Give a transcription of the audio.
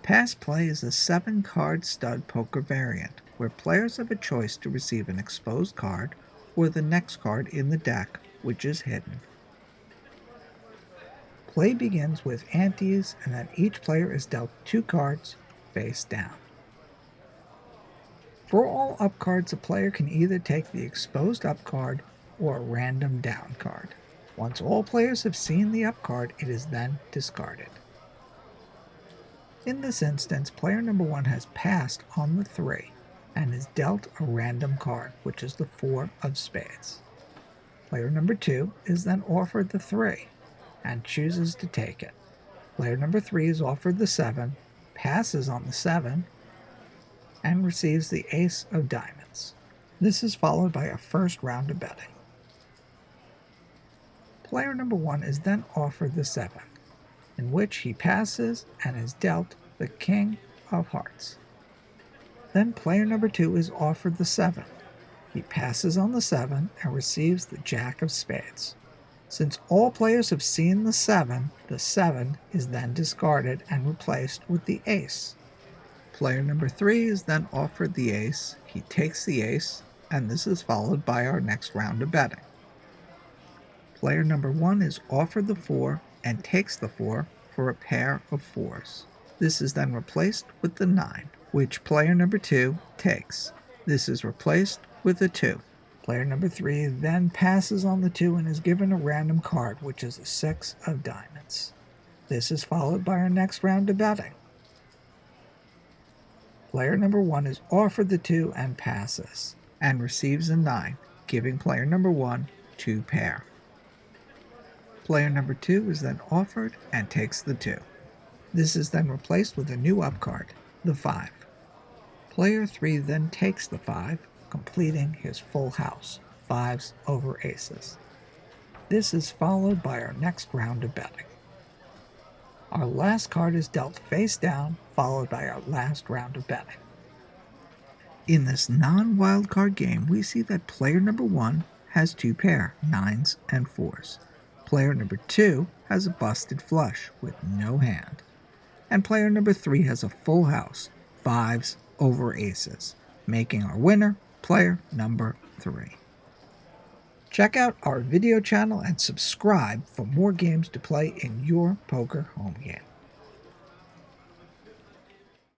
Passplay is a 7-card stud poker variant, where players have a choice to receive an exposed card or the next card in the deck, which is hidden. Play begins with antes, and then each player is dealt 2 cards face down. For all up cards, a player can either take the exposed up card or a random down card. Once all players have seen the up card, it is then discarded. In this instance, player number 1 has passed on the 3 and is dealt a random card, which is the 4 of spades. Player number 2 is then offered the 3 and chooses to take it. Player number 3 is offered the 7, passes on the 7, and receives the ace of diamonds. This is followed by a first round of betting. Player number 1 is then offered the 7, in which he passes and is dealt the king of hearts. Then player number 2 is offered the 7. He passes on the 7 and receives the jack of spades. Since all players have seen the 7 is then discarded and replaced with the ace. Player number 3 is then offered the ace, he takes the ace, and this is followed by our next round of betting. Player number 1 is offered the 4 and takes the 4 for a pair of 4s. This is then replaced with the 9, which player number 2 takes. This is replaced with a 2. Player number 3 then passes on the 2 and is given a random card, which is a 6 of diamonds. This is followed by our next round of betting. Player number 1 is offered the 2 and passes, and receives a 9, giving player number 1 2 pair. Player number 2 is then offered and takes the 2. This is then replaced with a new up card, the 5. Player 3 then takes the 5, completing his full house, 5s over aces. This is followed by our next round of betting. Our last card is dealt face down, followed by our last round of betting. In this non-wildcard game, we see that player number 1 has 2 pair, 9s and 4s. Player number 2 has a busted flush with no hand. And player number 3 has a full house, 5s over aces, making our winner player number 3. Check out our video channel and subscribe for more games to play in your poker home game.